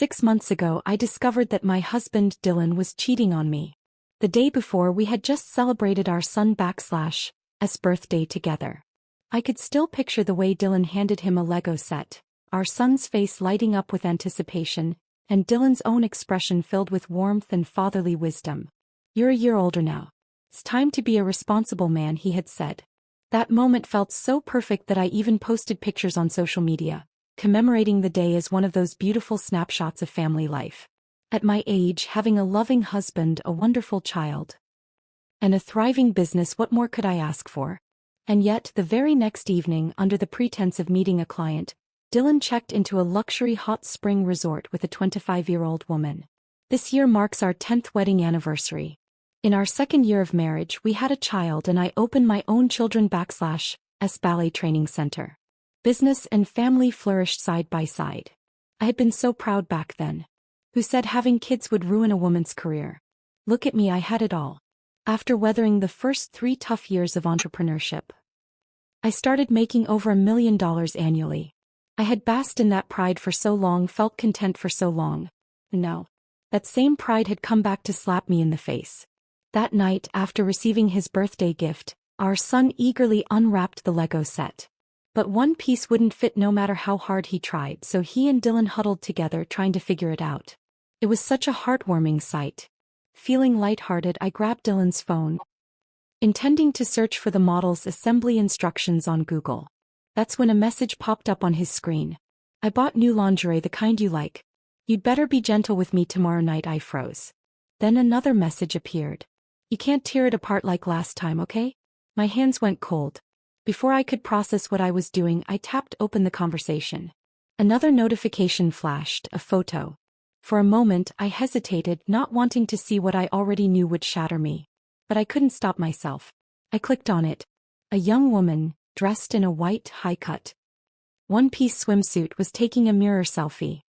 6 months ago I discovered that my husband Dylan was cheating on me. The day before we had just celebrated our son/s birthday together. I could still picture the way Dylan handed him a Lego set, our son's face lighting up with anticipation, and Dylan's own expression filled with warmth and fatherly wisdom. "You're a year older now. It's time to be a responsible man," he had said. That moment felt so perfect that I even posted pictures on social media, commemorating the day as one of those beautiful snapshots of family life. At my age, having a loving husband, a wonderful child, and a thriving business, what more could I ask for? And yet, the very next evening, under the pretense of meeting a client, Dylan checked into a luxury hot spring resort with a 25-year-old woman. This year marks our 10th wedding anniversary. In our second year of marriage, we had a child and I opened my own children/s ballet training center. Business and family flourished side by side. I had been so proud back then. Who said having kids would ruin a woman's career? Look at me, I had it all. After weathering the first 3 tough years of entrepreneurship, I started making over $1 million annually. I had basked in that pride for so long, felt content for so long. And now, that same pride had come back to slap me in the face. That night, after receiving his birthday gift, our son eagerly unwrapped the Lego set. But one piece wouldn't fit no matter how hard he tried, so he and Dylan huddled together trying to figure it out. It was such a heartwarming sight. Feeling lighthearted, I grabbed Dylan's phone, intending to search for the model's assembly instructions on Google. That's when a message popped up on his screen. "I bought new lingerie, the kind you like. You'd better be gentle with me tomorrow night." I froze. Then another message appeared. "You can't tear it apart like last time, okay?" My hands went cold. Before I could process what I was doing, I tapped open the conversation. Another notification flashed, a photo. For a moment, I hesitated, not wanting to see what I already knew would shatter me. But I couldn't stop myself. I clicked on it. A young woman, dressed in a white, high-cut, one-piece swimsuit, was taking a mirror selfie.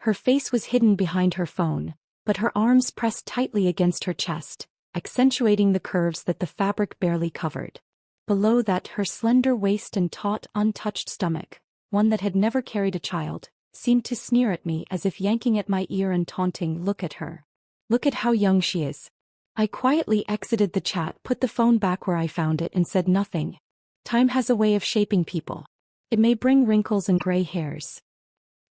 Her face was hidden behind her phone, but her arms pressed tightly against her chest, accentuating the curves that the fabric barely covered. Below that, her slender waist and taut, untouched stomach, one that had never carried a child, seemed to sneer at me as if yanking at my ear and taunting, "Look at her. Look at how young she is." I quietly exited the chat, put the phone back where I found it, and said nothing. Time has a way of shaping people. It may bring wrinkles and gray hairs,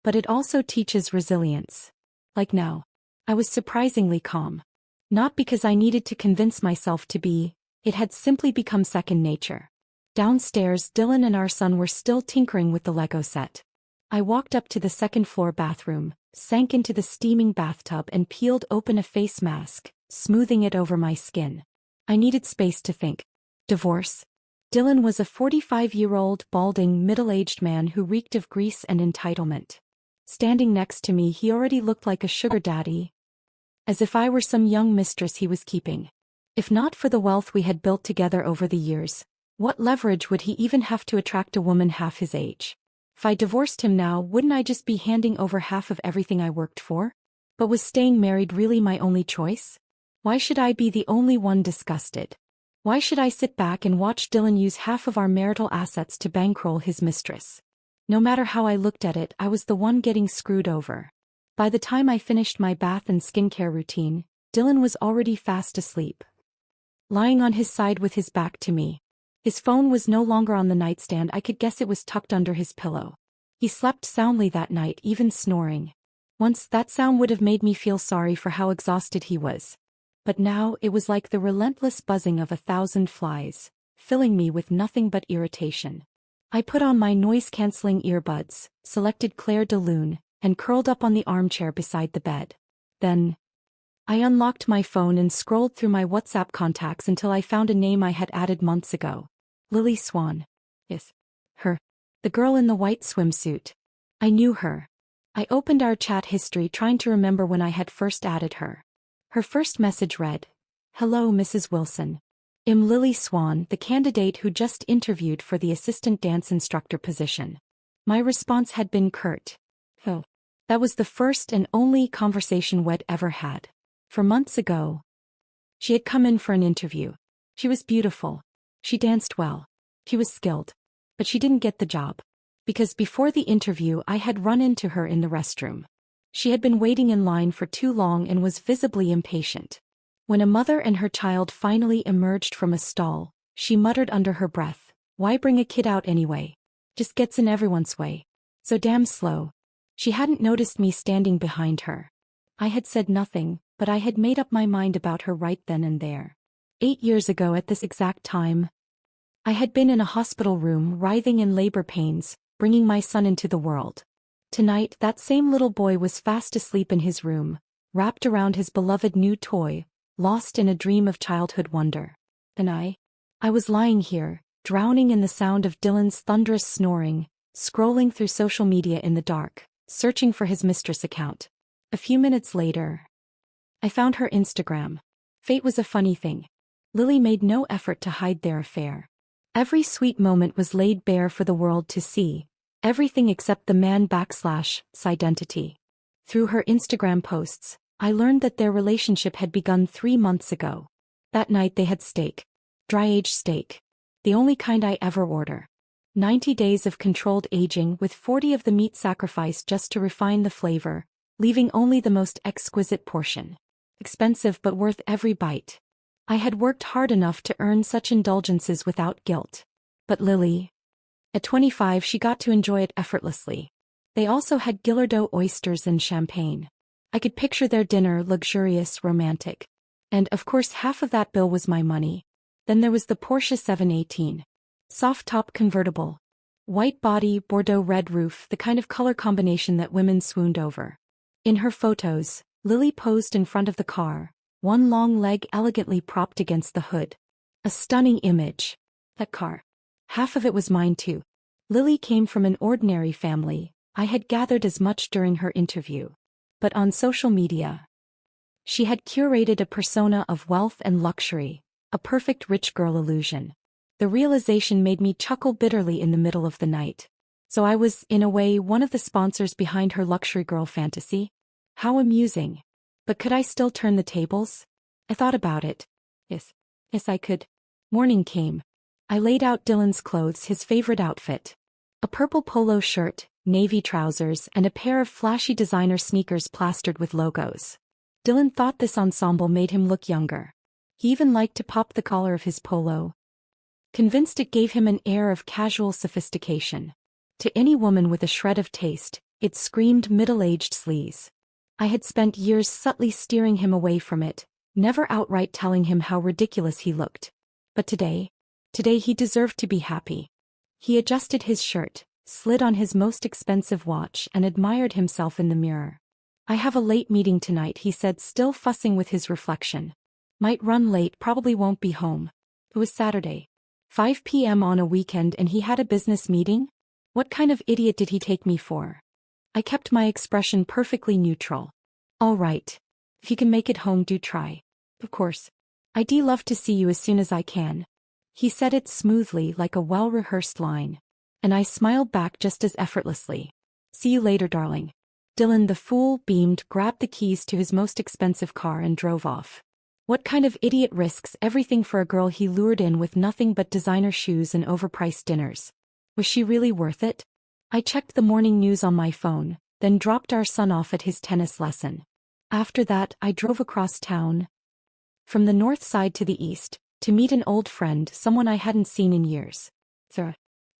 but it also teaches resilience. Like now, I was surprisingly calm. Not because I needed to convince myself to be, it had simply become second nature. Downstairs, Dylan and our son were still tinkering with the Lego set. I walked up to the second-floor bathroom, sank into the steaming bathtub and peeled open a face mask, smoothing it over my skin. I needed space to think. Divorce? Dylan was a 45-year-old, balding, middle-aged man who reeked of grease and entitlement. Standing next to me, he already looked like a sugar daddy, as if I were some young mistress he was keeping. If not for the wealth we had built together over the years, what leverage would he even have to attract a woman half his age? If I divorced him now, wouldn't I just be handing over half of everything I worked for? But was staying married really my only choice? Why should I be the only one disgusted? Why should I sit back and watch Dylan use half of our marital assets to bankroll his mistress? No matter how I looked at it, I was the one getting screwed over. By the time I finished my bath and skincare routine, Dylan was already fast asleep, lying on his side with his back to me. His phone was no longer on the nightstand. I could guess it was tucked under his pillow. He slept soundly that night, even snoring. Once that sound would have made me feel sorry for how exhausted he was. But now it was like the relentless buzzing of 1,000 flies, filling me with nothing but irritation. I put on my noise-canceling earbuds, selected Claire de Lune, and curled up on the armchair beside the bed. Then, I unlocked my phone and scrolled through my WhatsApp contacts until I found a name I had added months ago. Lily Swan. Yes. Her. The girl in the white swimsuit. I knew her. I opened our chat history trying to remember when I had first added her. Her first message read, "Hello, Mrs. Wilson. I'm Lily Swan, the candidate who just interviewed for the assistant dance instructor position." My response had been curt. "Oh." That was the first and only conversation we'd ever had. For months ago, she had come in for an interview. She was beautiful. She danced well. She was skilled. But she didn't get the job. Because before the interview I had run into her in the restroom. She had been waiting in line for too long and was visibly impatient. When a mother and her child finally emerged from a stall, she muttered under her breath, "Why bring a kid out anyway? Just gets in everyone's way. So damn slow." She hadn't noticed me standing behind her. I had said nothing, but I had made up my mind about her right then and there. 8 years ago at this exact time, I had been in a hospital room writhing in labor pains, bringing my son into the world. Tonight, that same little boy was fast asleep in his room, wrapped around his beloved new toy, lost in a dream of childhood wonder. And I was lying here, drowning in the sound of Dylan's thunderous snoring, scrolling through social media in the dark, searching for his mistress account. A few minutes later, I found her Instagram. Fate was a funny thing. Lily made no effort to hide their affair. Every sweet moment was laid bare for the world to see, everything except the man/'s identity. Through her Instagram posts, I learned that their relationship had begun 3 months ago. That night they had steak. Dry-aged steak. The only kind I ever order. 90 days of controlled aging with 40 of the meat sacrificed just to refine the flavor, leaving only the most exquisite portion. Expensive but worth every bite. I had worked hard enough to earn such indulgences without guilt. But Lily? At 25 she got to enjoy it effortlessly. They also had Guillerdo oysters and champagne. I could picture their dinner, luxurious, romantic. And, of course, half of that bill was my money. Then there was the Porsche 718. Soft-top convertible. White body, Bordeaux red roof, the kind of color combination that women swooned over. In her photos, Lily posed in front of the car, one long leg elegantly propped against the hood. A stunning image. That car. Half of it was mine too. Lily came from an ordinary family. I had gathered as much during her interview. But on social media, she had curated a persona of wealth and luxury, a perfect rich girl illusion. The realization made me chuckle bitterly in the middle of the night. So I was, in a way, one of the sponsors behind her luxury girl fantasy? How amusing. But could I still turn the tables? I thought about it. Yes, I could. Morning came. I laid out Dylan's clothes, his favorite outfit. A purple polo shirt, navy trousers, and a pair of flashy designer sneakers plastered with logos. Dylan thought this ensemble made him look younger. He even liked to pop the collar of his polo, convinced it gave him an air of casual sophistication. To any woman with a shred of taste, it screamed middle-aged sleaze. I had spent years subtly steering him away from it, never outright telling him how ridiculous he looked. But today he deserved to be happy. He adjusted his shirt, slid on his most expensive watch, and admired himself in the mirror. "I have a late meeting tonight," he said, still fussing with his reflection. "Might run late, probably won't be home." It was Saturday. 5 p.m. on a weekend and he had a business meeting? What kind of idiot did he take me for? I kept my expression perfectly neutral. "All right. If you can make it home, do try." "Of course. I'd love to see you as soon as I can." He said it smoothly, like a well-rehearsed line. And I smiled back just as effortlessly. "See you later, darling." Dylan, the fool, beamed, grabbed the keys to his most expensive car and drove off. What kind of idiot risks everything for a girl he lured in with nothing but designer shoes and overpriced dinners? Was she really worth it? I checked the morning news on my phone, then dropped our son off at his tennis lesson. After that, I drove across town, from the north side to the east, to meet an old friend, someone I hadn't seen in years.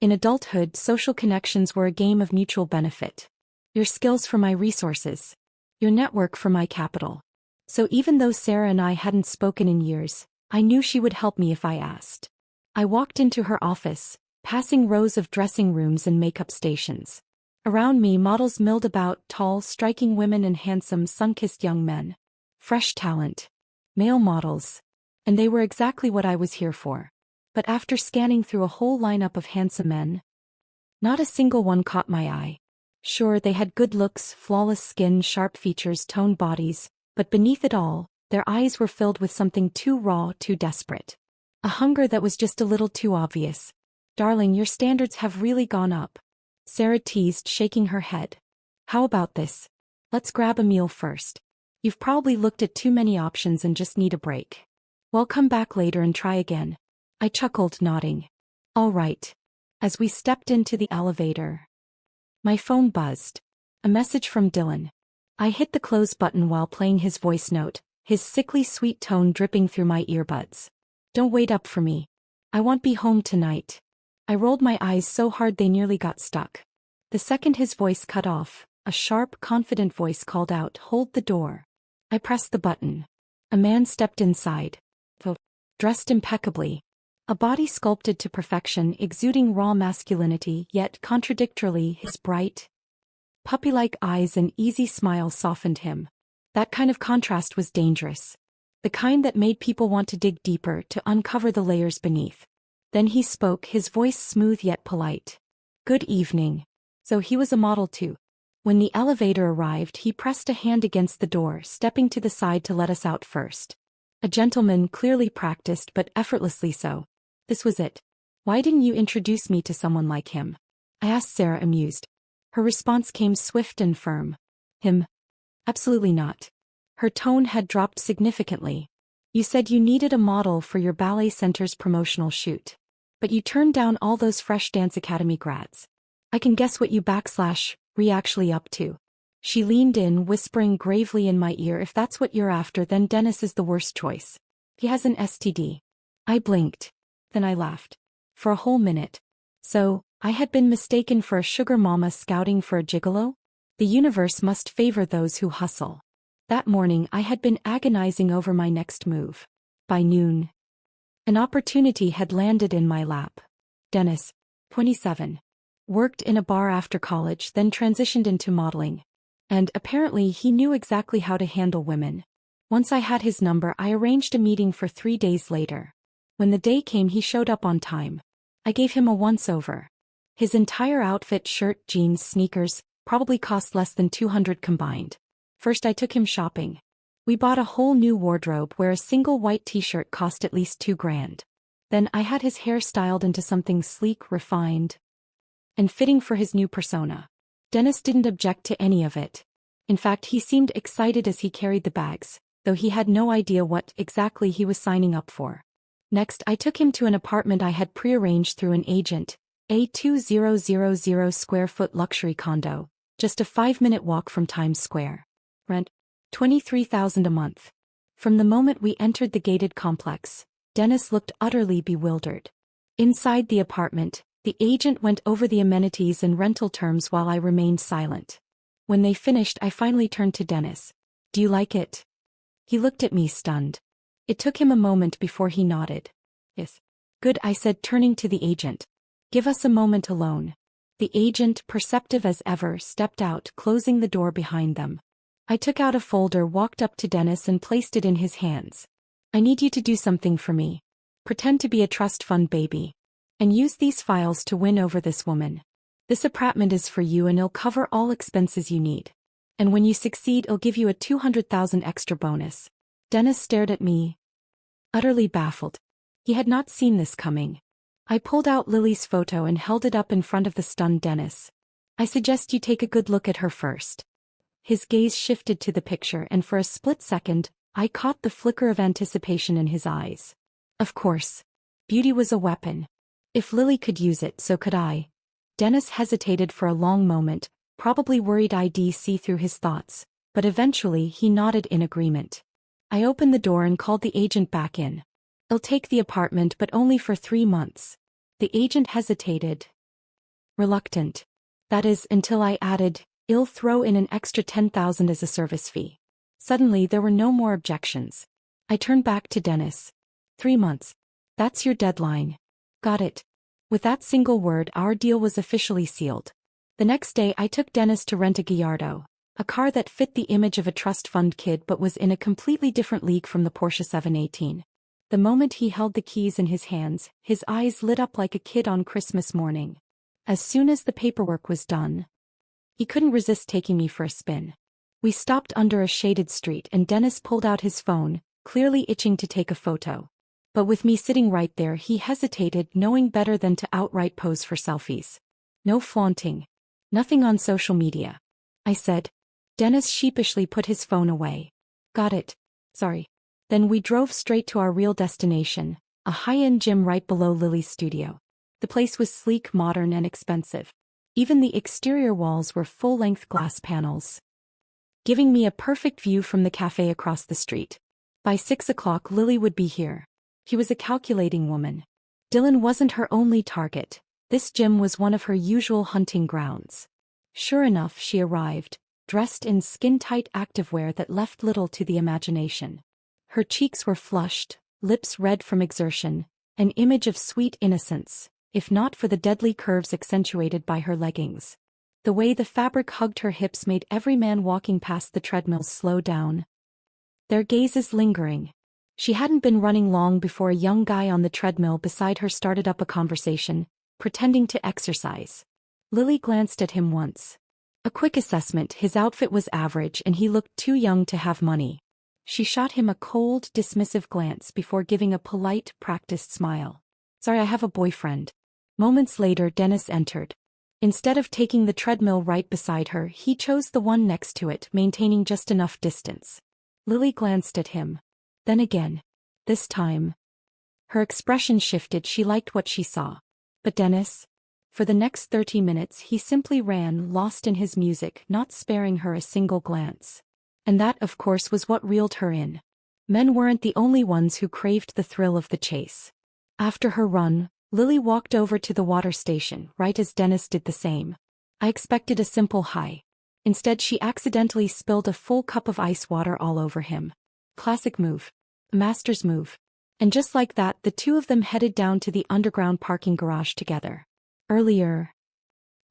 In adulthood, social connections were a game of mutual benefit. Your skills for my resources. Your network for my capital. So even though Sarah and I hadn't spoken in years, I knew she would help me if I asked. I walked into her office, passing rows of dressing rooms and makeup stations. Around me, models milled about, tall, striking women and handsome, sun-kissed young men. Fresh talent. Male models. And they were exactly what I was here for. But after scanning through a whole lineup of handsome men, not a single one caught my eye. Sure, they had good looks, flawless skin, sharp features, toned bodies, but beneath it all, their eyes were filled with something too raw, too desperate. A hunger that was just a little too obvious. "Darling, your standards have really gone up," Sarah teased, shaking her head. "How about this? Let's grab a meal first. You've probably looked at too many options and just need a break. Well, come back later and try again." I chuckled, nodding. "All right." As we stepped into the elevator, my phone buzzed. A message from Dylan. I hit the close button while playing his voice note, his sickly sweet tone dripping through my earbuds. Don't wait up for me. I won't be home tonight. I rolled my eyes so hard they nearly got stuck. The second his voice cut off, a sharp, confident voice called out, "Hold the door." I pressed the button. A man stepped inside. Dressed impeccably. A body sculpted to perfection, exuding raw masculinity, yet contradictorily his bright, puppy-like eyes and easy smile softened him. That kind of contrast was dangerous. The kind that made people want to dig deeper to uncover the layers beneath. Then he spoke, his voice smooth yet polite. "Good evening." So he was a model too. When the elevator arrived, he pressed a hand against the door, stepping to the side to let us out first. A gentleman, clearly practiced but effortlessly so. This was it. "Why didn't you introduce me to someone like him?" I asked Sarah, amused. Her response came swift and firm. "Him? Absolutely not." Her tone had dropped significantly. "You said you needed a model for your ballet center's promotional shoot. But you turned down all those fresh Dance Academy grads. I can guess what you *re actually up to." She leaned in, whispering gravely in my ear, "If that's what you're after, then Dennis is the worst choice. He has an STD. I blinked. Then I laughed. For a whole minute. So, I had been mistaken for a sugar mama scouting for a gigolo? The universe must favor those who hustle. That morning I had been agonizing over my next move. By noon, an opportunity had landed in my lap. Dennis, 27. Worked in a bar after college, then transitioned into modeling. And apparently he knew exactly how to handle women. Once I had his number, I arranged a meeting for 3 days later. When the day came, he showed up on time. I gave him a once-over. His entire outfit, shirt, jeans, sneakers, probably cost less than $200 combined. First I took him shopping. We bought a whole new wardrobe where a single white t-shirt cost at least $2,000. Then I had his hair styled into something sleek, refined, and fitting for his new persona. Dennis didn't object to any of it. In fact, he seemed excited as he carried the bags, though he had no idea what exactly he was signing up for. Next, I took him to an apartment I had prearranged through an agent, a 2,000 square foot luxury condo, just a 5-minute walk from Times Square. Rent, $23,000 a month. From the moment we entered the gated complex, Dennis looked utterly bewildered. Inside the apartment, the agent went over the amenities and rental terms while I remained silent. When they finished, I finally turned to Dennis. "Do you like it?" He looked at me stunned. It took him a moment before he nodded. "Yes." "Good," I said, turning to the agent. "Give us a moment alone." The agent, perceptive as ever, stepped out, closing the door behind them. I took out a folder, walked up to Dennis and placed it in his hands. "I need you to do something for me. Pretend to be a trust fund baby. And use these files to win over this woman. This apartment is for you and it'll cover all expenses you need. And when you succeed, it'll give you a $200,000 extra bonus." Dennis stared at me, utterly baffled. He had not seen this coming. I pulled out Lily's photo and held it up in front of the stunned Dennis. "I suggest you take a good look at her first." His gaze shifted to the picture, and for a split second, I caught the flicker of anticipation in his eyes. Of course. Beauty was a weapon. If Lily could use it, so could I. Dennis hesitated for a long moment, probably worried I'd see through his thoughts, but eventually he nodded in agreement. I opened the door and called the agent back in. "I'll take the apartment, but only for 3 months. The agent hesitated. Reluctant. "That is, until I added, I'll throw in an extra $10,000 as a service fee." Suddenly there were no more objections. I turned back to Dennis. 3 months. That's your deadline. Got it. With that single word, our deal was officially sealed. The next day I took Dennis to rent a Gallardo, a car that fit the image of a trust fund kid but was in a completely different league from the Porsche 718. The moment he held the keys in his hands, his eyes lit up like a kid on Christmas morning. As soon as the paperwork was done, he couldn't resist taking me for a spin. We stopped under a shaded street and Dennis pulled out his phone, clearly itching to take a photo. But with me sitting right there, he hesitated, knowing better than to outright pose for selfies. "No flaunting. Nothing on social media," I said. Dennis sheepishly put his phone away. "Got it. Sorry." Then we drove straight to our real destination, a high-end gym right below Lily's studio. The place was sleek, modern, and expensive. Even the exterior walls were full-length glass panels. giving me a perfect view from the cafe across the street. By 6 o'clock Lily would be here. She was a calculating woman. Dylan wasn't her only target. This gym was one of her usual hunting grounds. Sure enough, she arrived, dressed in skin-tight activewear that left little to the imagination. Her cheeks were flushed, lips red from exertion, an image of sweet innocence, if not for the deadly curves accentuated by her leggings. The way the fabric hugged her hips made every man walking past the treadmill slow down, their gazes lingering. She hadn't been running long before a young guy on the treadmill beside her started up a conversation, pretending to exercise. Lily glanced at him once. A quick assessment: his outfit was average and he looked too young to have money. She shot him a cold, dismissive glance before giving a polite, practiced smile. "Sorry, I have a boyfriend." Moments later Dennis entered. Instead of taking the treadmill right beside her, he chose the one next to it, maintaining just enough distance. Lily glanced at him. Then again. This time, her expression shifted. She liked what she saw. But Dennis? For the next 30 minutes he simply ran, lost in his music, not sparing her a single glance. And that, of course, was what reeled her in. Men weren't the only ones who craved the thrill of the chase. After her run, Lily walked over to the water station, right as Dennis did the same. I expected a simple hi. Instead she accidentally spilled a full cup of ice water all over him. Classic move. A master's move. And just like that, the two of them headed down to the underground parking garage together. Earlier,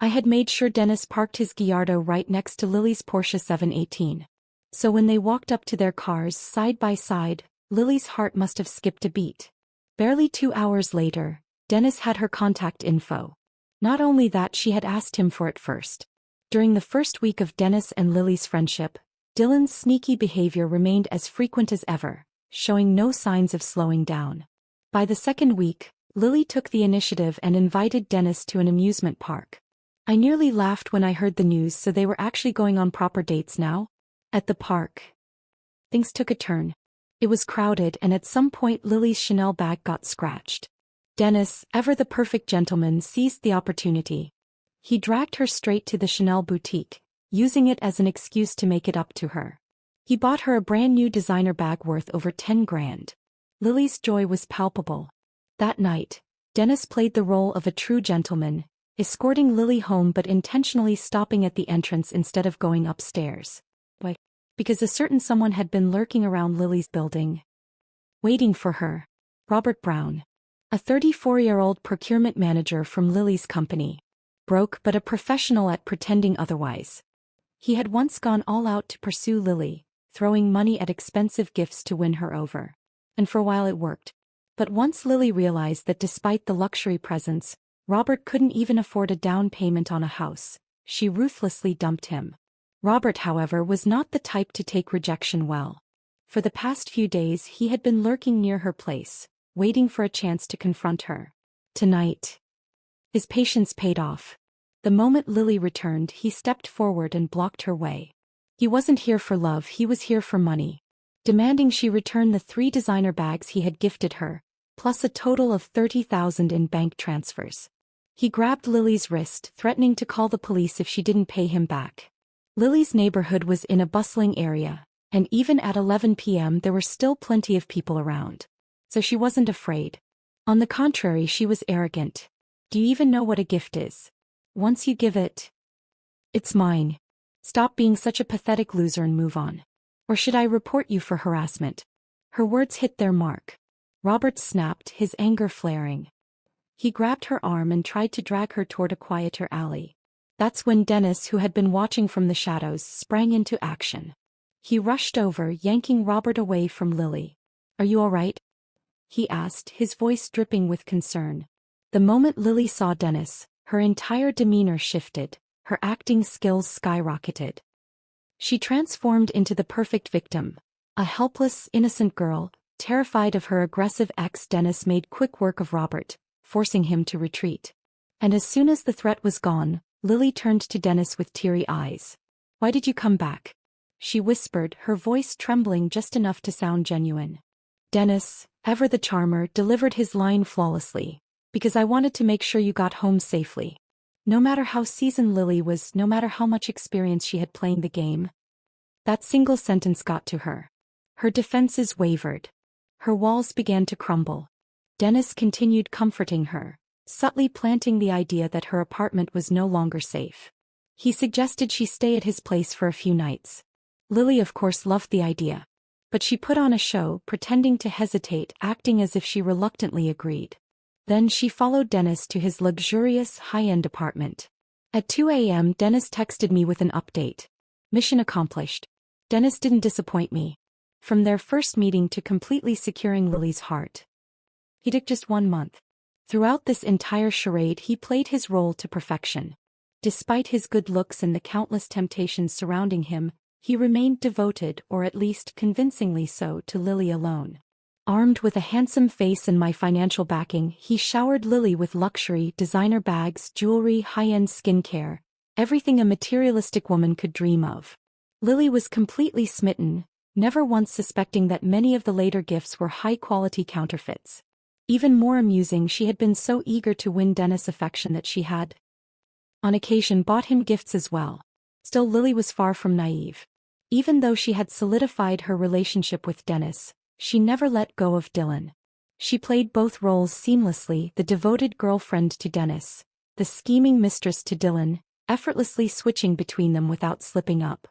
I had made sure Dennis parked his Gallardo right next to Lily's Porsche 718. So when they walked up to their cars side by side, Lily's heart must have skipped a beat. Barely 2 hours later, Dennis had her contact info. Not only that, she had asked him for it first. During the first week of Dennis and Lily's friendship, Dylan's sneaky behavior remained as frequent as ever, showing no signs of slowing down. By the second week, Lily took the initiative and invited Dennis to an amusement park. I nearly laughed when I heard the news, so they were actually going on proper dates now? At the park, things took a turn. It was crowded, and at some point Lily's Chanel bag got scratched. Dennis, ever the perfect gentleman, seized the opportunity. He dragged her straight to the Chanel boutique, using it as an excuse to make it up to her. He bought her a brand new designer bag worth over 10 grand. Lily's joy was palpable. That night, Dennis played the role of a true gentleman, escorting Lily home but intentionally stopping at the entrance instead of going upstairs. Why? Because a certain someone had been lurking around Lily's building, waiting for her. Robert Brown. A 34-year-old procurement manager from Lily's company. Broke but a professional at pretending otherwise. He had once gone all out to pursue Lily, throwing money at expensive gifts to win her over. And for a while it worked. But once Lily realized that despite the luxury presents, Robert couldn't even afford a down payment on a house, she ruthlessly dumped him. Robert, however, was not the type to take rejection well. For the past few days he had been lurking near her place, waiting for a chance to confront her. Tonight, his patience paid off. The moment Lily returned, he stepped forward and blocked her way. He wasn't here for love, he was here for money. Demanding she return the 3 designer bags he had gifted her, plus a total of $30,000 in bank transfers. He grabbed Lily's wrist, threatening to call the police if she didn't pay him back. Lily's neighborhood was in a bustling area, and even at 11 p.m. there were still plenty of people around. So she wasn't afraid. On the contrary, she was arrogant. Do you even know what a gift is? Once you give it, it's mine. Stop being such a pathetic loser and move on. Or should I report you for harassment? Her words hit their mark. Robert snapped, his anger flaring. He grabbed her arm and tried to drag her toward a quieter alley. That's when Dennis, who had been watching from the shadows, sprang into action. He rushed over, yanking Robert away from Lily. "Are you all right?" he asked, his voice dripping with concern. The moment Lily saw Dennis, her entire demeanor shifted, her acting skills skyrocketed. She transformed into the perfect victim, a helpless, innocent girl, terrified of her aggressive ex. Dennis made quick work of Robert, forcing him to retreat. And as soon as the threat was gone, Lily turned to Dennis with teary eyes. "Why did you come back?" she whispered, her voice trembling just enough to sound genuine. Dennis, ever the charmer, delivered his line flawlessly. "Because I wanted to make sure you got home safely." No matter how seasoned Lily was, no matter how much experience she had playing the game, That single sentence got to her. Her defenses wavered. Her walls began to crumble. Dennis continued comforting her, subtly planting the idea that her apartment was no longer safe. He suggested she stay at his place for a few nights. Lily of course loved the idea. But she put on a show, pretending to hesitate, acting as if she reluctantly agreed. Then she followed Dennis to his luxurious, high-end apartment. At 2 a.m. Dennis texted me with an update. Mission accomplished. Dennis didn't disappoint me. From their first meeting to completely securing Lily's heart. He took just 1 month. Throughout this entire charade he played his role to perfection. Despite his good looks and the countless temptations surrounding him, he remained devoted, or at least convincingly so, to Lily alone. Armed with a handsome face and my financial backing, he showered Lily with luxury, designer bags, jewelry, high-end skincare, everything a materialistic woman could dream of. Lily was completely smitten, never once suspecting that many of the later gifts were high-quality counterfeits. Even more amusing, she had been so eager to win Dennis' affection that she had, on occasion, bought him gifts as well. Still, Lily was far from naive. Even though she had solidified her relationship with Dennis, she never let go of Dylan. She played both roles seamlessly, the devoted girlfriend to Dennis, the scheming mistress to Dylan, effortlessly switching between them without slipping up.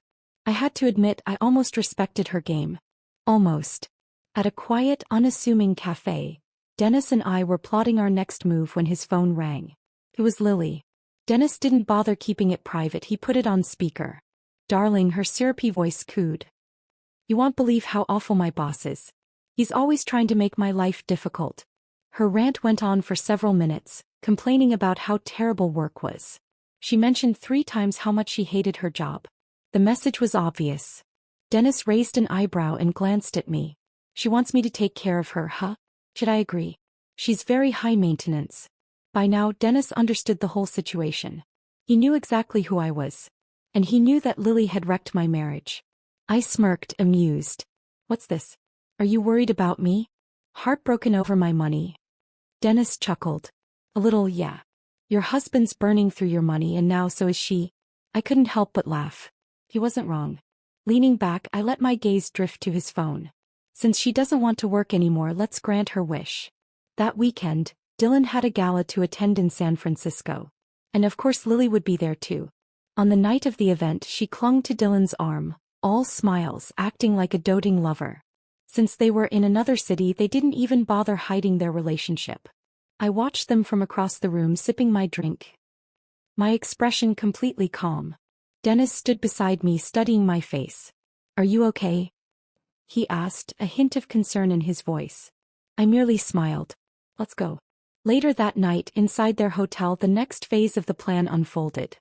I had to admit I almost respected her game. Almost. At a quiet, unassuming cafe, Dennis and I were plotting our next move when his phone rang. It was Lily. Dennis didn't bother keeping it private, he put it on speaker. Darling, her syrupy voice cooed. You won't believe how awful my boss is. He's always trying to make my life difficult. Her rant went on for several minutes, complaining about how terrible work was. She mentioned 3 times how much she hated her job. The message was obvious. Dennis raised an eyebrow and glanced at me. She wants me to take care of her, huh? Should I agree? She's very high maintenance. By now, Dennis understood the whole situation. He knew exactly who I was. And he knew that Lily had wrecked my marriage. I smirked, amused. What's this? Are you worried about me? Heartbroken over my money? Dennis chuckled. A little, yeah. Your husband's burning through your money and now so is she. I couldn't help but laugh. He wasn't wrong. Leaning back, I let my gaze drift to his phone. Since she doesn't want to work anymore, let's grant her wish. That weekend, Dylan had a gala to attend in San Francisco. And of course Lily would be there too. On the night of the event, she clung to Dylan's arm, all smiles, acting like a doting lover. Since they were in another city, they didn't even bother hiding their relationship. I watched them from across the room, sipping my drink. My expression completely calm. Dennis stood beside me, studying my face. Are you okay? He asked, a hint of concern in his voice. I merely smiled. Let's go. Later that night, inside their hotel, the next phase of the plan unfolded.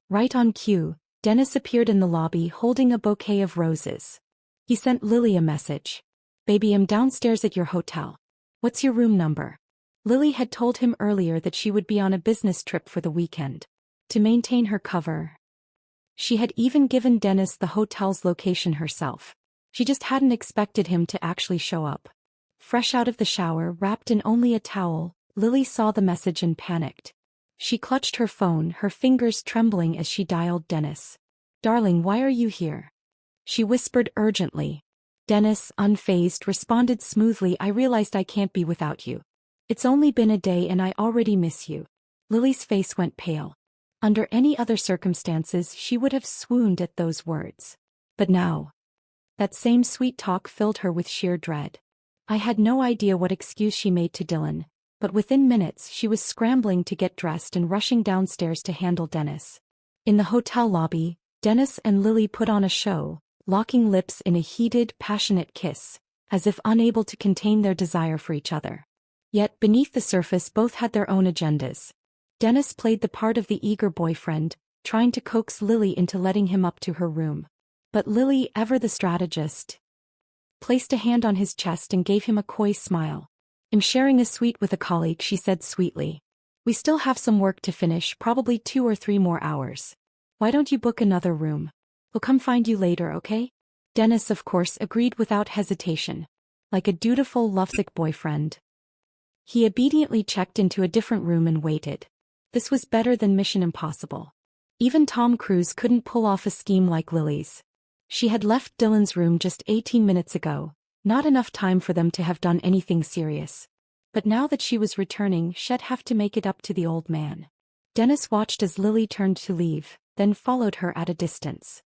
Right on cue, Dennis appeared in the lobby holding a bouquet of roses. He sent Lily a message. Baby, I'm downstairs at your hotel. What's your room number? Lily had told him earlier that she would be on a business trip for the weekend. To maintain her cover, she had even given Dennis the hotel's location herself. She just hadn't expected him to actually show up. Fresh out of the shower, wrapped in only a towel, Lily saw the message and panicked. She clutched her phone, her fingers trembling as she dialed Dennis. Darling, why are you here? She whispered urgently. Dennis, unfazed, responded smoothly. I realized I can't be without you. It's only been a day and I already miss you. Lily's face went pale. Under any other circumstances, she would have swooned at those words. But now, that same sweet talk filled her with sheer dread. I had no idea what excuse she made to Dylan, but within minutes she was scrambling to get dressed and rushing downstairs to handle Dennis. In the hotel lobby, Dennis and Lily put on a show, locking lips in a heated, passionate kiss, as if unable to contain their desire for each other. Yet beneath the surface both had their own agendas. Dennis played the part of the eager boyfriend, trying to coax Lily into letting him up to her room. But Lily, ever the strategist, placed a hand on his chest and gave him a coy smile. I'm sharing a suite with a colleague, she said sweetly. We still have some work to finish, probably 2 or 3 more hours. Why don't you book another room? We'll come find you later, okay? Dennis, of course, agreed without hesitation. Like a dutiful, lovesick boyfriend, he obediently checked into a different room and waited. This was better than Mission Impossible. Even Tom Cruise couldn't pull off a scheme like Lily's. She had left Dylan's room just 18 minutes ago, not enough time for them to have done anything serious. But now that she was returning, she'd have to make it up to the old man. Dennis watched as Lily turned to leave, then followed her at a distance.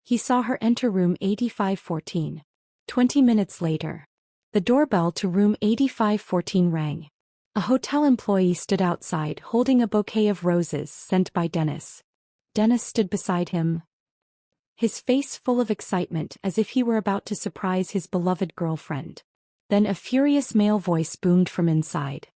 He saw her enter room 8514. 20 minutes later, the doorbell to room 8514 rang. A hotel employee stood outside holding a bouquet of roses sent by Dennis. Dennis stood beside him, his face full of excitement as if he were about to surprise his beloved girlfriend. Then a furious male voice boomed from inside.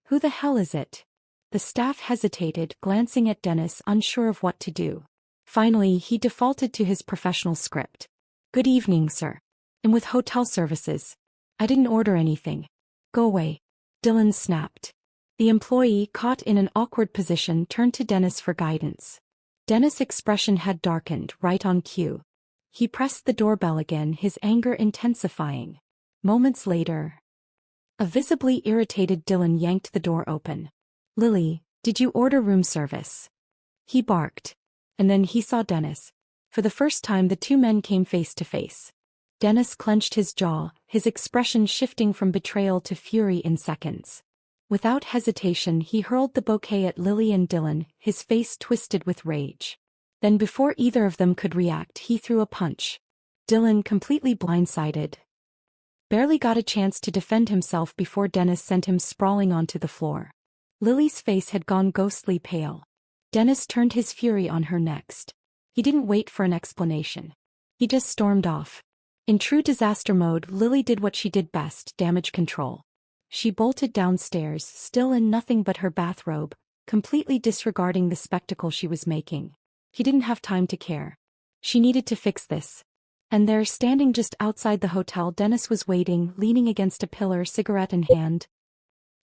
"Who the hell is it?" The staff hesitated, glancing at Dennis, unsure of what to do. Finally, he defaulted to his professional script. "Good evening, sir. I'm with hotel services. I didn't order anything." "Go away," Dylan snapped. The employee, caught in an awkward position, turned to Dennis for guidance. Dennis' expression had darkened right on cue. He pressed the doorbell again, his anger intensifying. Moments later, a visibly irritated Dylan yanked the door open. "Lily, did you order room service?" he barked. And then he saw Dennis. For the first time, the two men came face to face. Dennis clenched his jaw, his expression shifting from betrayal to fury in seconds. Without hesitation, he hurled the bouquet at Lily and Dylan, his face twisted with rage. Then, before either of them could react, he threw a punch. Dylan, completely blindsided, barely got a chance to defend himself before Dennis sent him sprawling onto the floor. Lily's face had gone ghostly pale. Dennis turned his fury on her next. He didn't wait for an explanation. He just stormed off. In true disaster mode, Lily did what she did best: damage control. She bolted downstairs, still in nothing but her bathrobe, completely disregarding the spectacle she was making. He didn't have time to care. She needed to fix this. And there, standing just outside the hotel, Dennis was waiting, leaning against a pillar, cigarette in hand,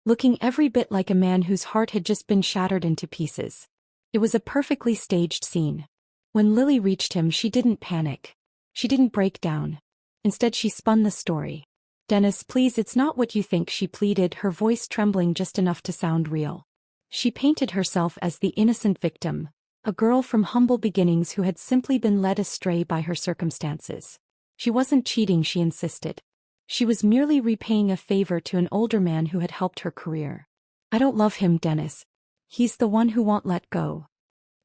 looking every bit like a man whose heart had just been shattered into pieces. It was a perfectly staged scene. When Lily reached him, she didn't panic. She didn't break down. Instead, she spun the story. "Dennis, please, it's not what you think," she pleaded, her voice trembling just enough to sound real. She painted herself as the innocent victim, a girl from humble beginnings who had simply been led astray by her circumstances. She wasn't cheating, she insisted. She was merely repaying a favor to an older man who had helped her career. "I don't love him, Dennis. He's the one who won't let go,"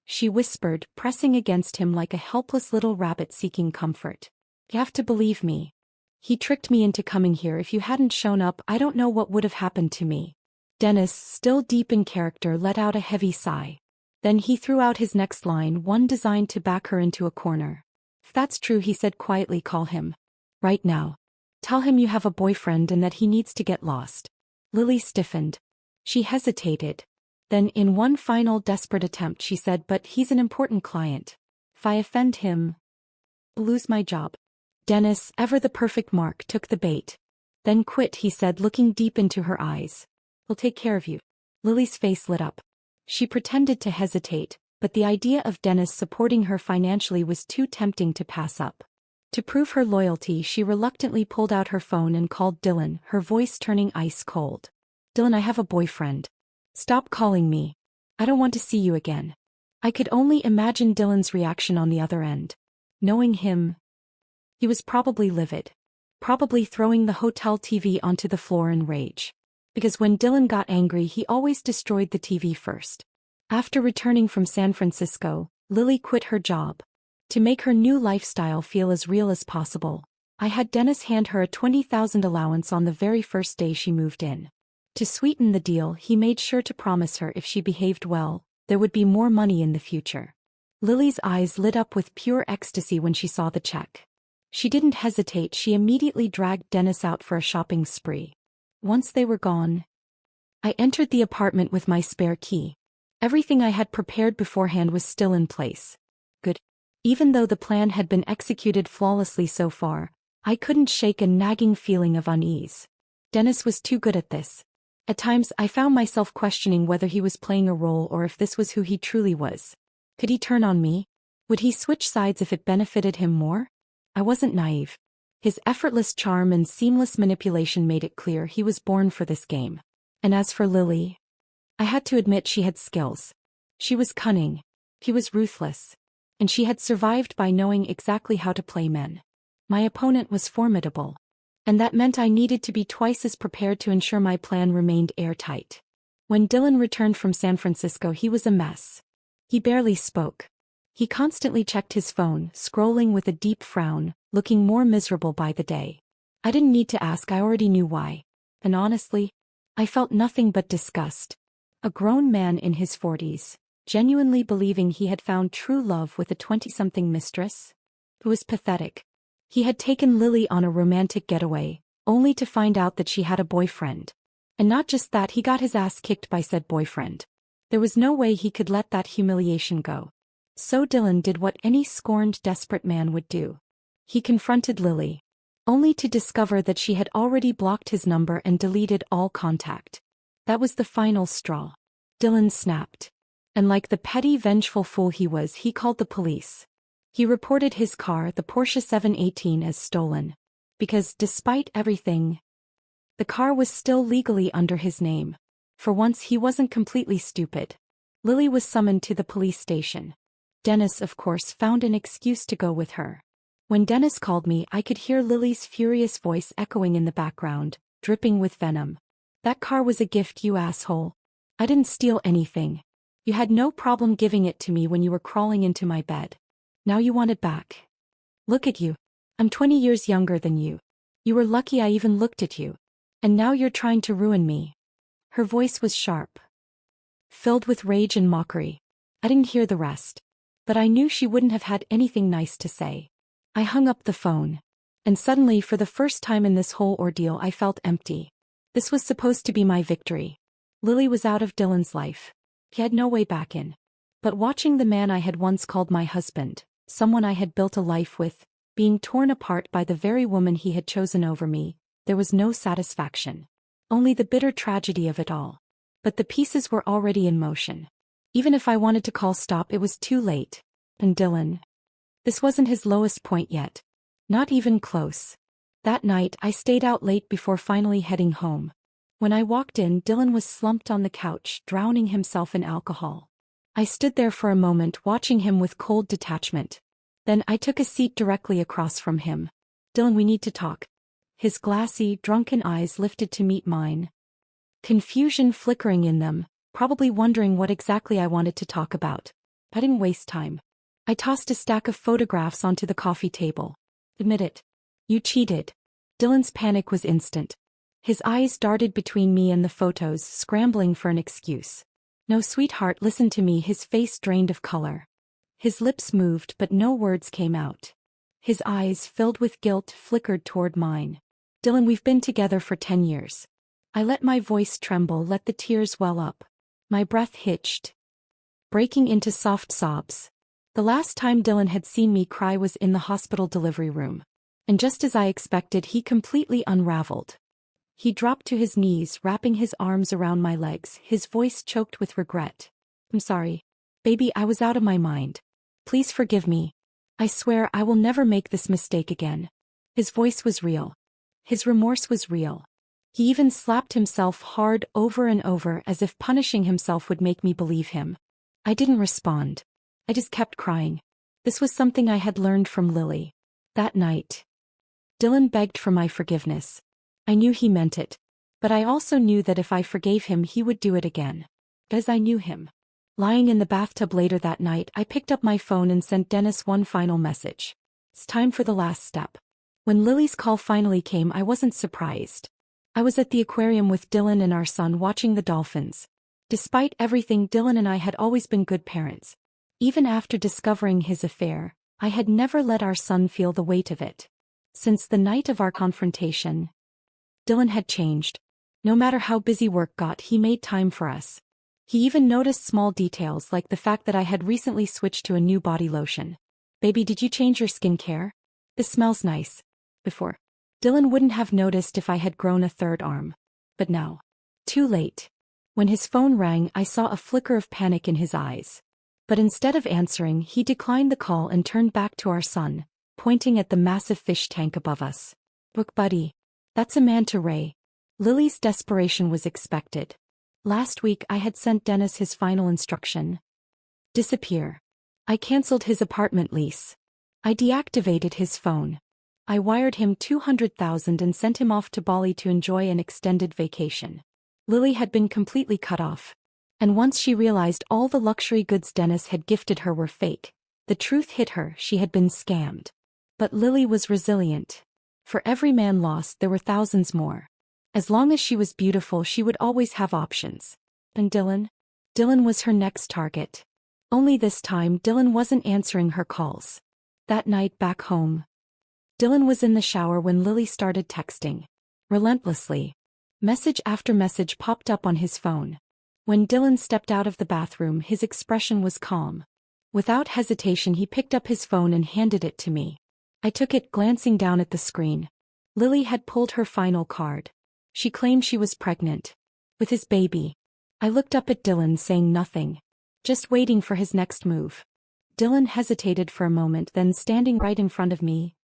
she whispered, pressing against him like a helpless little rabbit seeking comfort. "You have to believe me. He tricked me into coming here. If you hadn't shown up, I don't know what would have happened to me." Dennis, still deep in character, let out a heavy sigh. Then he threw out his next line, one designed to back her into a corner. "If that's true," he said quietly, "call him. Right now. Tell him you have a boyfriend and that he needs to get lost." Lily stiffened. She hesitated. Then, in one final desperate attempt, she said, "But he's an important client. If I offend him, I'll lose my job." Dennis, ever the perfect mark, took the bait. "Then quit," he said, looking deep into her eyes. "We'll take care of you." Lily's face lit up. She pretended to hesitate, but the idea of Dennis supporting her financially was too tempting to pass up. To prove her loyalty, she reluctantly pulled out her phone and called Dylan, her voice turning ice cold. "Dylan, I have a boyfriend. Stop calling me. I don't want to see you again." I could only imagine Dylan's reaction on the other end. Knowing him, he was probably livid. Probably throwing the hotel TV onto the floor in rage. Because when Dylan got angry, he always destroyed the TV first. After returning from San Francisco, Lily quit her job. To make her new lifestyle feel as real as possible, I had Dennis hand her a $20,000 allowance on the very first day she moved in. To sweeten the deal, he made sure to promise her if she behaved well, there would be more money in the future. Lily's eyes lit up with pure ecstasy when she saw the check. She didn't hesitate, she immediately dragged Dennis out for a shopping spree. Once they were gone, I entered the apartment with my spare key. Everything I had prepared beforehand was still in place. Good. Even though the plan had been executed flawlessly so far, I couldn't shake a nagging feeling of unease. Dennis was too good at this. At times, I found myself questioning whether he was playing a role or if this was who he truly was. Could he turn on me? Would he switch sides if it benefited him more? I wasn't naive. His effortless charm and seamless manipulation made it clear he was born for this game. And as for Lily, I had to admit she had skills. She was cunning. He was ruthless. and she had survived by knowing exactly how to play men. My opponent was formidable. And that meant I needed to be twice as prepared to ensure my plan remained airtight. When Dylan returned from San Francisco, he was a mess. He barely spoke. He constantly checked his phone, scrolling with a deep frown, looking more miserable by the day. I didn't need to ask, I already knew why. And honestly, I felt nothing but disgust. A grown man in his 40s, genuinely believing he had found true love with a 20-something mistress? It was pathetic. He had taken Lily on a romantic getaway, only to find out that she had a boyfriend. And not just that, he got his ass kicked by said boyfriend. There was no way he could let that humiliation go. So Dylan did what any scorned, desperate man would do. He confronted Lily, only to discover that she had already blocked his number and deleted all contact. That was the final straw. Dylan snapped. And like the petty, vengeful fool he was, he called the police. He reported his car, the Porsche 718, as stolen. Because, despite everything, the car was still legally under his name. For once he wasn't completely stupid. Lily was summoned to the police station. Dennis, of course, found an excuse to go with her. When Dennis called me, I could hear Lily's furious voice echoing in the background, dripping with venom. That car was a gift, you asshole. I didn't steal anything. You had no problem giving it to me when you were crawling into my bed. Now you want it back. Look at you. I'm 20 years younger than you. You were lucky I even looked at you. And now you're trying to ruin me. Her voice was sharp, filled with rage and mockery. I didn't hear the rest. But I knew she wouldn't have had anything nice to say. I hung up the phone. And suddenly, for the first time in this whole ordeal, I felt empty. This was supposed to be my victory. Lily was out of Dylan's life. He had no way back in. But watching the man I had once called my husband, someone I had built a life with, being torn apart by the very woman he had chosen over me, there was no satisfaction. Only the bitter tragedy of it all. But the pieces were already in motion. Even if I wanted to call stop, it was too late. And Dylan. This wasn't his lowest point yet. Not even close. That night, I stayed out late before finally heading home. When I walked in, Dylan was slumped on the couch, drowning himself in alcohol. I stood there for a moment, watching him with cold detachment. Then I took a seat directly across from him. Dylan, we need to talk. His glassy, drunken eyes lifted to meet mine. Confusion flickering in them, probably wondering what exactly I wanted to talk about. I didn't waste time. I tossed a stack of photographs onto the coffee table. Admit it. You cheated. Dylan's panic was instant. His eyes darted between me and the photos, scrambling for an excuse. No, sweetheart, listen to me. His face drained of color. His lips moved, but no words came out. His eyes, filled with guilt, flickered toward mine. Dylan, we've been together for 10 years. I let my voice tremble, let the tears well up. My breath hitched, breaking into soft sobs. The last time Dylan had seen me cry was in the hospital delivery room. And just as I expected, he completely unraveled. He dropped to his knees, wrapping his arms around my legs, his voice choked with regret. I'm sorry. Baby, I was out of my mind. Please forgive me. I swear I will never make this mistake again. His voice was real. His remorse was real. He even slapped himself hard over and over as if punishing himself would make me believe him. I didn't respond. I just kept crying. This was something I had learned from Lily. That night, Dylan begged for my forgiveness. I knew he meant it. But I also knew that if I forgave him, he would do it again. As I knew him. Lying in the bathtub later that night, I picked up my phone and sent Dennis one final message. It's time for the last step. When Lily's call finally came, I wasn't surprised. I was at the aquarium with Dylan and our son watching the dolphins. Despite everything, Dylan and I had always been good parents. Even after discovering his affair, I had never let our son feel the weight of it. Since the night of our confrontation, Dylan had changed. No matter how busy work got, he made time for us. He even noticed small details like the fact that I had recently switched to a new body lotion. Baby, did you change your skincare? This smells nice. Before, Dylan wouldn't have noticed if I had grown a third arm. But now. Too late. When his phone rang, I saw a flicker of panic in his eyes. But instead of answering, he declined the call and turned back to our son, pointing at the massive fish tank above us. Look, buddy. That's a manta ray. Lily's desperation was expected. Last week I had sent Dennis his final instruction. Disappear. I canceled his apartment lease. I deactivated his phone. I wired him 200,000 and sent him off to Bali to enjoy an extended vacation. Lily had been completely cut off. And once she realized all the luxury goods Dennis had gifted her were fake, the truth hit her: she had been scammed. But Lily was resilient. For every man lost, there were thousands more. As long as she was beautiful, she would always have options. And Dylan? Dylan was her next target. Only this time, Dylan wasn't answering her calls. That night back home, Dylan was in the shower when Lily started texting. Relentlessly. Message after message popped up on his phone. When Dylan stepped out of the bathroom, his expression was calm. Without hesitation, he picked up his phone and handed it to me. I took it, glancing down at the screen. Lily had pulled her final card. She claimed she was pregnant. With his baby. I looked up at Dylan, saying nothing. Just waiting for his next move. Dylan hesitated for a moment, then standing right in front of me,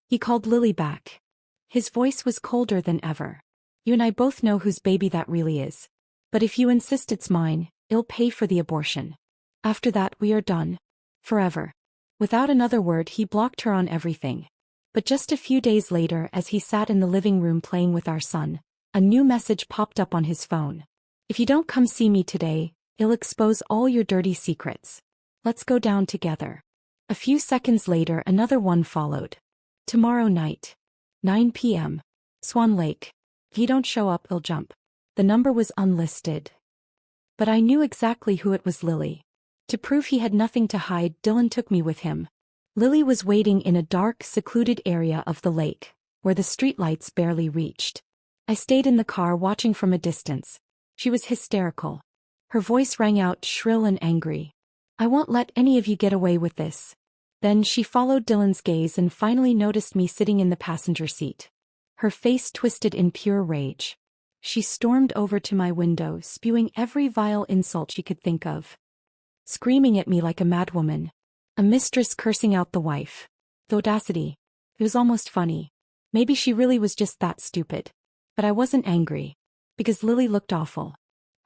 he called Lily back. His voice was colder than ever. You and I both know whose baby that really is. But if you insist it's mine, I'll pay for the abortion. After that, we are done. Forever. Without another word, he blocked her on everything. But just a few days later, as he sat in the living room playing with our son, a new message popped up on his phone. If you don't come see me today, I'll expose all your dirty secrets. Let's go down together. A few seconds later, another one followed. Tomorrow night. 9 p.m. Swan Lake. If you don't show up, I'll jump. The number was unlisted. But I knew exactly who it was: Lily. To prove he had nothing to hide, Dylan took me with him. Lily was waiting in a dark, secluded area of the lake, where the streetlights barely reached. I stayed in the car, watching from a distance. She was hysterical. Her voice rang out, shrill and angry. I won't let any of you get away with this. Then she followed Dylan's gaze and finally noticed me sitting in the passenger seat. Her face twisted in pure rage. She stormed over to my window, spewing every vile insult she could think of. Screaming at me like a madwoman. A mistress cursing out the wife. The audacity. It was almost funny. Maybe she really was just that stupid. But I wasn't angry. Because Lily looked awful.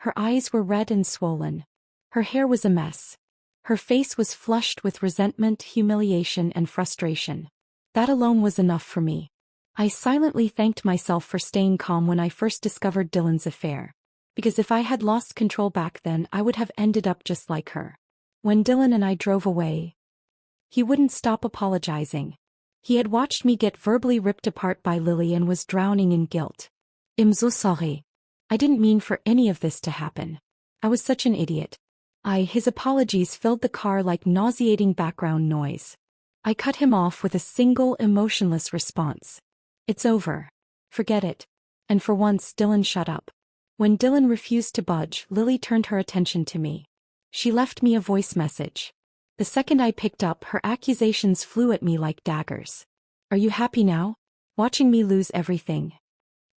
Her eyes were red and swollen. Her hair was a mess. Her face was flushed with resentment, humiliation, and frustration. That alone was enough for me. I silently thanked myself for staying calm when I first discovered Dylan's affair. Because if I had lost control back then, I would have ended up just like her. When Dylan and I drove away, he wouldn't stop apologizing. He had watched me get verbally ripped apart by Lily and was drowning in guilt. I'm so sorry. I didn't mean for any of this to happen. I was such an idiot. His apologies filled the car like nauseating background noise. I cut him off with a single emotionless response. It's over. Forget it. And for once, Dylan shut up. When Dylan refused to budge, Lily turned her attention to me. She left me a voice message. The second I picked up, her accusations flew at me like daggers. Are you happy now? Watching me lose everything?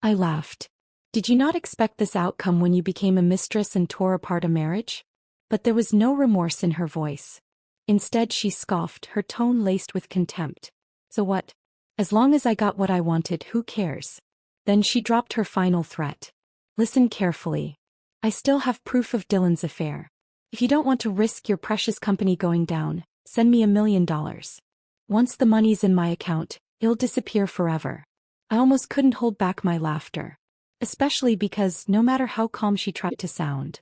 I laughed. Did you not expect this outcome when you became a mistress and tore apart a marriage? But there was no remorse in her voice. Instead, she scoffed, her tone laced with contempt. So what? As long as I got what I wanted, who cares? Then she dropped her final threat. Listen carefully. I still have proof of Dylan's affair. If you don't want to risk your precious company going down, send me $1 million. Once the money's in my account, it'll disappear forever. I almost couldn't hold back my laughter. Especially because, no matter how calm she tried to sound,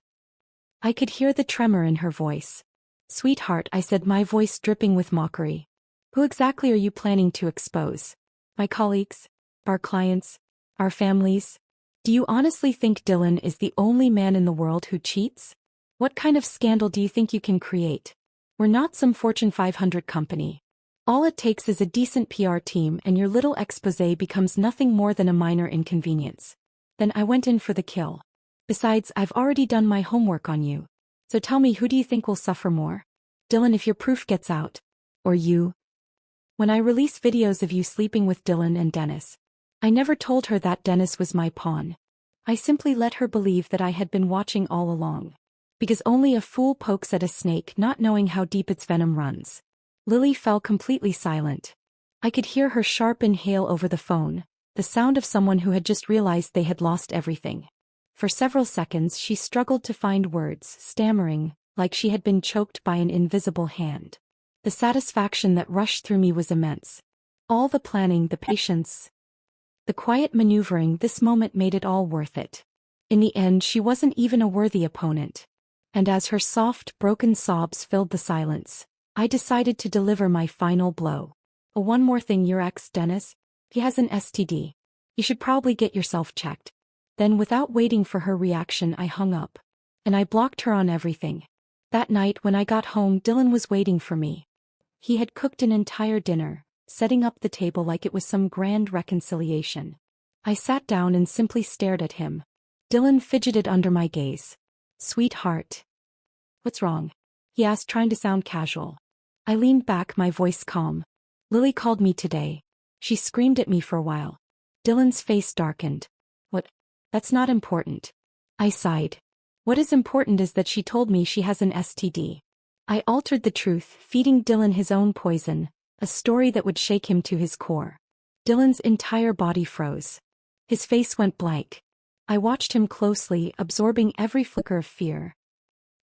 I could hear the tremor in her voice. Sweetheart, I said, my voice dripping with mockery. Who exactly are you planning to expose? My colleagues? Our clients? Our families? Do you honestly think Dylan is the only man in the world who cheats? What kind of scandal do you think you can create? We're not some Fortune 500 company. All it takes is a decent PR team and your little exposé becomes nothing more than a minor inconvenience. Then I went in for the kill. Besides, I've already done my homework on you. So tell me, who do you think will suffer more? Dylan, if your proof gets out. Or you? When I release videos of you sleeping with Dylan and Dennis, I never told her that Dennis was my pawn. I simply let her believe that I had been watching all along. Because only a fool pokes at a snake, not knowing how deep its venom runs. Lily fell completely silent. I could hear her sharp inhale over the phone, the sound of someone who had just realized they had lost everything. For several seconds she struggled to find words, stammering, like she had been choked by an invisible hand. The satisfaction that rushed through me was immense. All the planning, the patience, the quiet maneuvering, this moment made it all worth it. In the end, she wasn't even a worthy opponent. And as her soft, broken sobs filled the silence, I decided to deliver my final blow. Oh, one more thing, your ex, Dennis, he has an STD. You should probably get yourself checked. Then, without waiting for her reaction, I hung up. And I blocked her on everything. That night when I got home, Dylan was waiting for me. He had cooked an entire dinner, setting up the table like it was some grand reconciliation. I sat down and simply stared at him. Dylan fidgeted under my gaze. "Sweetheart. What's wrong?" he asked, trying to sound casual. I leaned back, my voice calm. "Lily called me today. She screamed at me for a while." Dylan's face darkened. "What? That's not important." I sighed. "What is important is that she told me she has an STD." I altered the truth, feeding Dylan his own poison, a story that would shake him to his core. Dylan's entire body froze. His face went blank. I watched him closely, absorbing every flicker of fear,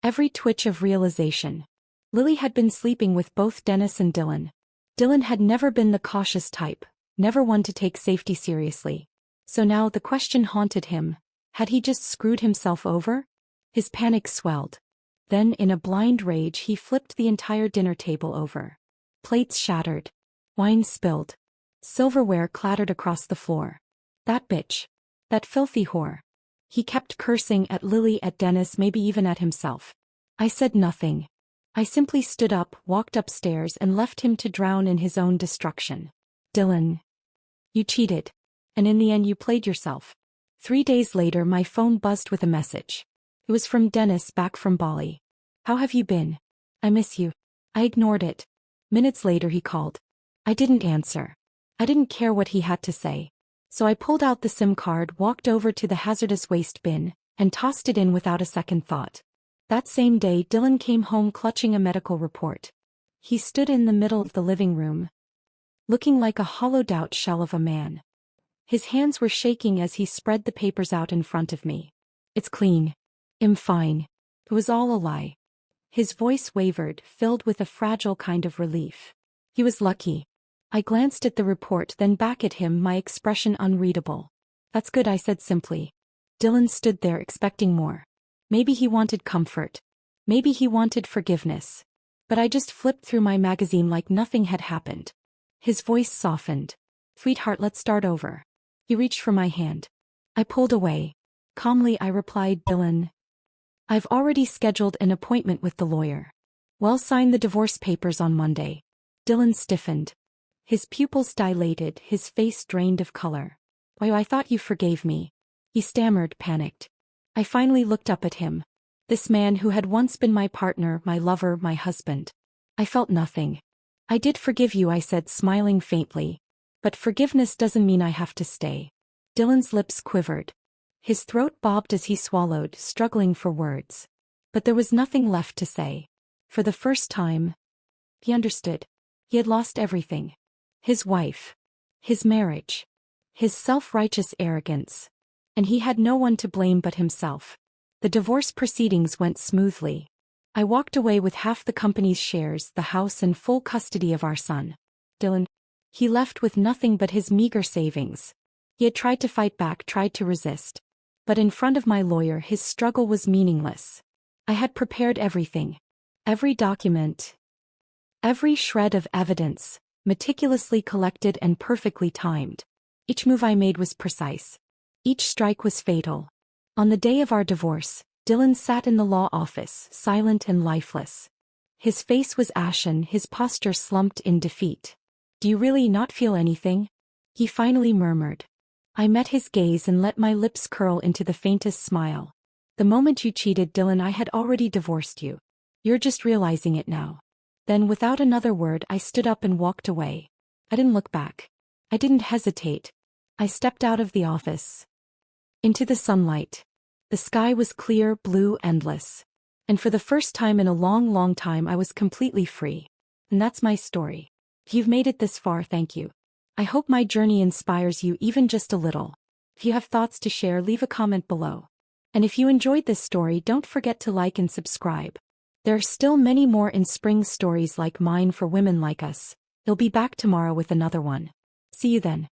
every twitch of realization. Lily had been sleeping with both Dennis and Dylan. Dylan had never been the cautious type, never one to take safety seriously. So now the question haunted him: had he just screwed himself over? His panic swelled. Then, in a blind rage, he flipped the entire dinner table over. Plates shattered. Wine spilled. Silverware clattered across the floor. "That bitch. That filthy whore." He kept cursing at Lily, at Dennis, maybe even at himself. I said nothing. I simply stood up, walked upstairs, and left him to drown in his own destruction. "Dylan, you cheated. And in the end you played yourself." 3 days later, my phone buzzed with a message. It was from Dennis, back from Bali. "How have you been? I miss you." I ignored it. Minutes later he called. I didn't answer. I didn't care what he had to say. So I pulled out the SIM card, walked over to the hazardous waste bin, and tossed it in without a second thought. That same day, Dylan came home clutching a medical report. He stood in the middle of the living room, looking like a hollowed-out shell of a man. His hands were shaking as he spread the papers out in front of me. "It's clean. I'm fine. It was all a lie." His voice wavered, filled with a fragile kind of relief. He was lucky. I glanced at the report, then back at him, my expression unreadable. "That's good," I said simply. Dylan stood there, expecting more. Maybe he wanted comfort. Maybe he wanted forgiveness. But I just flipped through my magazine like nothing had happened. His voice softened. "Sweetheart, let's start over." He reached for my hand. I pulled away. Calmly I replied, "Dylan, I've already scheduled an appointment with the lawyer. We'll sign the divorce papers on Monday." Dylan stiffened. His pupils dilated, his face drained of color. "Why, I thought you forgave me." He stammered, panicked. I finally looked up at him. This man who had once been my partner, my lover, my husband. I felt nothing. "I did forgive you," I said, smiling faintly. "But forgiveness doesn't mean I have to stay." Dylan's lips quivered. His throat bobbed as he swallowed, struggling for words. But there was nothing left to say. For the first time, he understood. He had lost everything. His wife. His marriage. His self-righteous arrogance. And he had no one to blame but himself. The divorce proceedings went smoothly. I walked away with half the company's shares, the house, and full custody of our son. Dylan. He left with nothing but his meager savings. He had tried to fight back, tried to resist. But in front of my lawyer, his struggle was meaningless. I had prepared everything. Every document. Every shred of evidence, meticulously collected and perfectly timed. Each move I made was precise. Each strike was fatal. On the day of our divorce, Dylan sat in the law office, silent and lifeless. His face was ashen, his posture slumped in defeat. "Do you really not feel anything?" he finally murmured. I met his gaze and let my lips curl into the faintest smile. "The moment you cheated, Dylan, I had already divorced you. You're just realizing it now." Then, without another word, I stood up and walked away. I didn't look back. I didn't hesitate. I stepped out of the office. Into the sunlight. The sky was clear, blue, endless. And for the first time in a long, long time, I was completely free. And that's my story. If you've made it this far, thank you. I hope my journey inspires you even just a little. If you have thoughts to share, leave a comment below. And if you enjoyed this story, don't forget to like and subscribe. There are still many more in spring stories like mine for women like us. He'll be back tomorrow with another one. See you then.